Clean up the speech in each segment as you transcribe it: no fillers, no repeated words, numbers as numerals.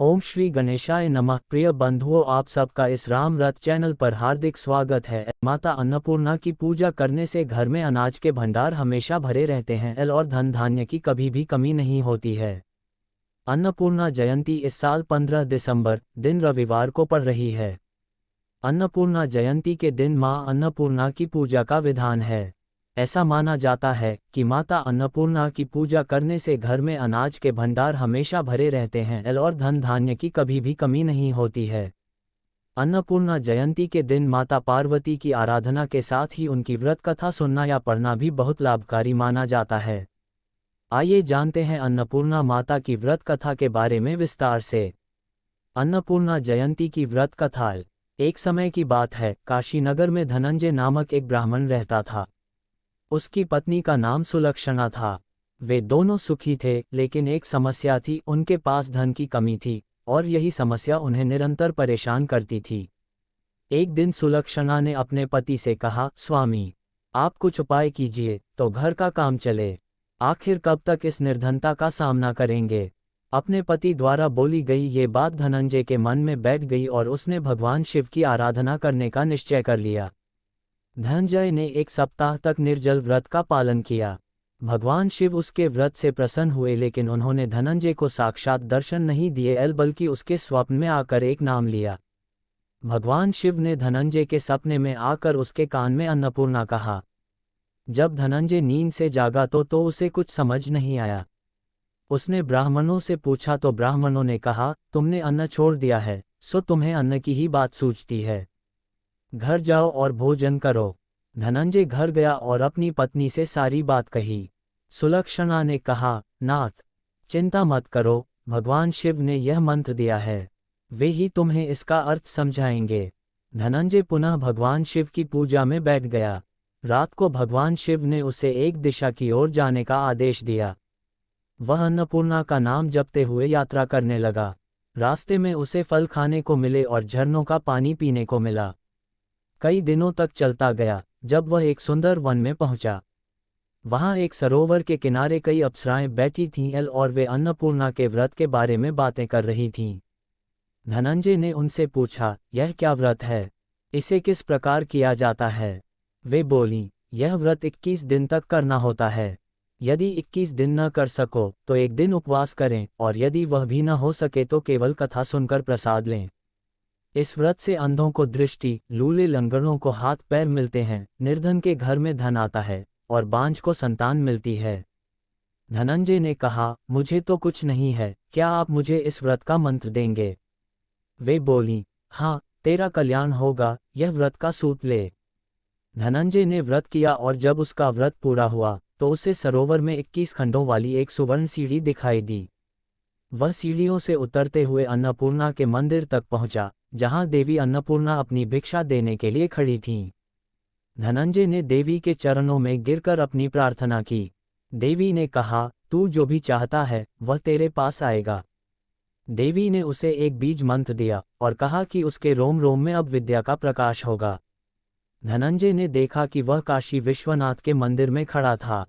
ओम श्री गणेशाय नमः। प्रिय बंधुओं, आप सबका इस राम रथ चैनल पर हार्दिक स्वागत है। माता अन्नपूर्णा की पूजा करने से घर में अनाज के भंडार हमेशा भरे रहते हैं और धन धान्य की कभी भी कमी नहीं होती है। अन्नपूर्णा जयंती इस साल 15 दिसंबर दिन रविवार को पड़ रही है। अन्नपूर्णा जयंती के दिन मां अन्नपूर्णा की पूजा का विधान है। ऐसा माना जाता है कि माता अन्नपूर्णा की पूजा करने से घर में अनाज के भंडार हमेशा भरे रहते हैं और धन धान्य की कभी भी कमी नहीं होती है। अन्नपूर्णा जयंती के दिन माता पार्वती की आराधना के साथ ही उनकी व्रत कथा सुनना या पढ़ना भी बहुत लाभकारी माना जाता है। आइए जानते हैं अन्नपूर्णा माता की व्रत कथा के बारे में विस्तार से। अन्नपूर्णा जयंती की व्रत कथा। एक समय की बात है, काशीनगर में धनंजय नामक एक ब्राह्मण रहता था। उसकी पत्नी का नाम सुलक्षणा था। वे दोनों सुखी थे, लेकिन एक समस्या थी, उनके पास धन की कमी थी और यही समस्या उन्हें निरंतर परेशान करती थी। एक दिन सुलक्षणा ने अपने पति से कहा, स्वामी, आप कुछ उपाय कीजिए तो घर का काम चले। आखिर कब तक इस निर्धनता का सामना करेंगे। अपने पति द्वारा बोली गई ये बात धनंजय के मन में बैठ गई और उसने भगवान शिव की आराधना करने का निश्चय कर लिया। धनंजय ने एक सप्ताह तक निर्जल व्रत का पालन किया। भगवान शिव उसके व्रत से प्रसन्न हुए, लेकिन उन्होंने धनंजय को साक्षात दर्शन नहीं दिए बल्कि उसके स्वप्न में आकर एक नाम लिया। भगवान शिव ने धनंजय के सपने में आकर उसके कान में अन्नपूर्णा कहा। जब धनंजय नींद से जागा तो उसे कुछ समझ नहीं आया। उसने ब्राह्मणों से पूछा तो ब्राह्मणों ने कहा, तुमने अन्न छोड़ दिया है, सो तुम्हें अन्न की ही बात सूझती है। घर जाओ और भोजन करो। धनंजय घर गया और अपनी पत्नी से सारी बात कही। सुलक्षणा ने कहा, नाथ, चिंता मत करो, भगवान शिव ने यह मंत्र दिया है, वे ही तुम्हें इसका अर्थ समझाएंगे। धनंजय पुनः भगवान शिव की पूजा में बैठ गया। रात को भगवान शिव ने उसे एक दिशा की ओर जाने का आदेश दिया। वह अन्नपूर्णा का नाम जपते हुए यात्रा करने लगा। रास्ते में उसे फल खाने को मिले और झरनों का पानी पीने को मिला। कई दिनों तक चलता गया। जब वह एक सुंदर वन में पहुंचा, वहां एक सरोवर के किनारे कई अप्सराएं बैठी थीं और वे अन्नपूर्णा के व्रत के बारे में बातें कर रही थीं। धनंजय ने उनसे पूछा, यह क्या व्रत है, इसे किस प्रकार किया जाता है। वे बोलीं, यह व्रत 21 दिन तक करना होता है। यदि 21 दिन न कर सको तो एक दिन उपवास करें, और यदि वह भी न हो सके तो केवल कथा सुनकर प्रसाद लें। इस व्रत से अंधों को दृष्टि, लूले लंगड़ों को हाथ पैर मिलते हैं, निर्धन के घर में धन आता है और बांझ को संतान मिलती है। धनंजय ने कहा, मुझे तो कुछ नहीं है, क्या आप मुझे इस व्रत का मंत्र देंगे। वे बोलीं, हाँ, तेरा कल्याण होगा, यह व्रत का सूत ले। धनंजय ने व्रत किया और जब उसका व्रत पूरा हुआ तो उसे सरोवर में 21 खंडों वाली एक सुवर्ण सीढ़ी दिखाई दी। वह सीढ़ियों से उतरते हुए अन्नपूर्णा के मंदिर तक पहुंचा, जहां देवी अन्नपूर्णा अपनी भिक्षा देने के लिए खड़ी थीं। धनंजय ने देवी के चरणों में गिरकर अपनी प्रार्थना की। देवी ने कहा, तू जो भी चाहता है वह तेरे पास आएगा। देवी ने उसे एक बीज मंत्र दिया और कहा कि उसके रोम रोम में अब विद्या का प्रकाश होगा। धनंजय ने देखा कि वह काशी विश्वनाथ के मंदिर में खड़ा था।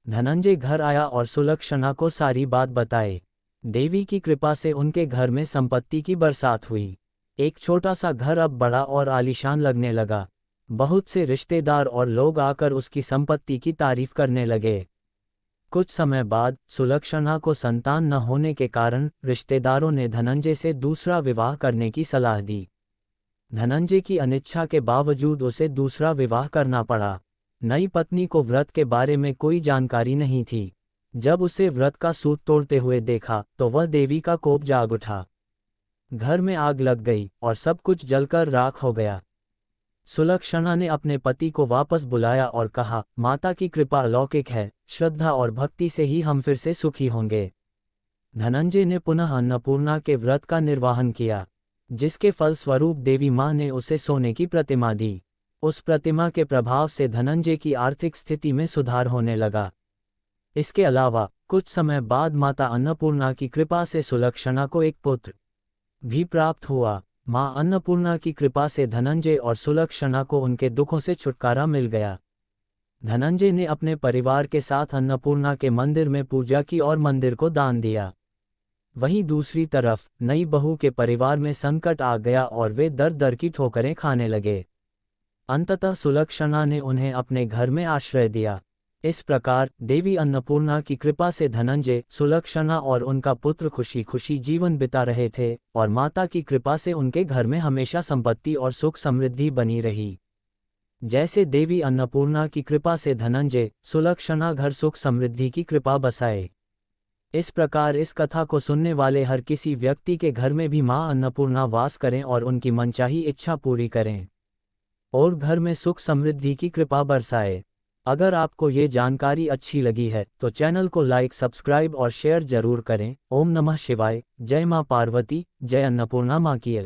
धनंजय घर आया और सुलक्षणा को सारी बात बताई। देवी की कृपा से उनके घर में संपत्ति की बरसात हुई। एक छोटा सा घर अब बड़ा और आलीशान लगने लगा। बहुत से रिश्तेदार और लोग आकर उसकी संपत्ति की तारीफ करने लगे। कुछ समय बाद सुलक्षणा को संतान न होने के कारण रिश्तेदारों ने धनंजय से दूसरा विवाह करने की सलाह दी। धनंजय की अनिच्छा के बावजूद उसे दूसरा विवाह करना पड़ा। नई पत्नी को व्रत के बारे में कोई जानकारी नहीं थी। जब उसे व्रत का सूत तोड़ते हुए देखा तो वह देवी का कोप जाग उठा। घर में आग लग गई और सब कुछ जलकर राख हो गया। सुलक्षणा ने अपने पति को वापस बुलाया और कहा, माता की कृपा अलौकिक है, श्रद्धा और भक्ति से ही हम फिर से सुखी होंगे। धनंजय ने पुनः अन्नपूर्णा के व्रत का निर्वाहन किया, जिसके फलस्वरूप देवी मां ने उसे सोने की प्रतिमा दी। उस प्रतिमा के प्रभाव से धनंजय की आर्थिक स्थिति में सुधार होने लगा। इसके अलावा कुछ समय बाद माता अन्नपूर्णा की कृपा से सुलक्षणा को एक पुत्र भी प्राप्त हुआ। मां अन्नपूर्णा की कृपा से धनंजय और सुलक्षणा को उनके दुखों से छुटकारा मिल गया। धनंजय ने अपने परिवार के साथ अन्नपूर्णा के मंदिर में पूजा की और मंदिर को दान दिया। वहीं दूसरी तरफ नई बहू के परिवार में संकट आ गया और वे दर दर की ठोकरें खाने लगे। अंततः सुलक्षणा ने उन्हें अपने घर में आश्रय दिया। इस प्रकार देवी अन्नपूर्णा की कृपा से धनंजय, सुलक्षणा और उनका पुत्र खुशी खुशी जीवन बिता रहे थे और माता की कृपा से उनके घर में हमेशा संपत्ति और सुख समृद्धि बनी रही। जैसे देवी अन्नपूर्णा की कृपा से धनंजय, सुलक्षणा घर सुख समृद्धि की कृपा बसाए। इस प्रकार इस कथा को सुनने वाले हर किसी व्यक्ति के घर में भी मां अन्नपूर्णा वास करें और उनकी मनचाही इच्छा पूरी करें और घर में सुख समृद्धि की कृपा बरसाए। अगर आपको ये जानकारी अच्छी लगी है तो चैनल को लाइक, सब्सक्राइब और शेयर जरूर करें। ओम नमः शिवाय। जय मां पार्वती, जय अन्नपूर्णा मां की।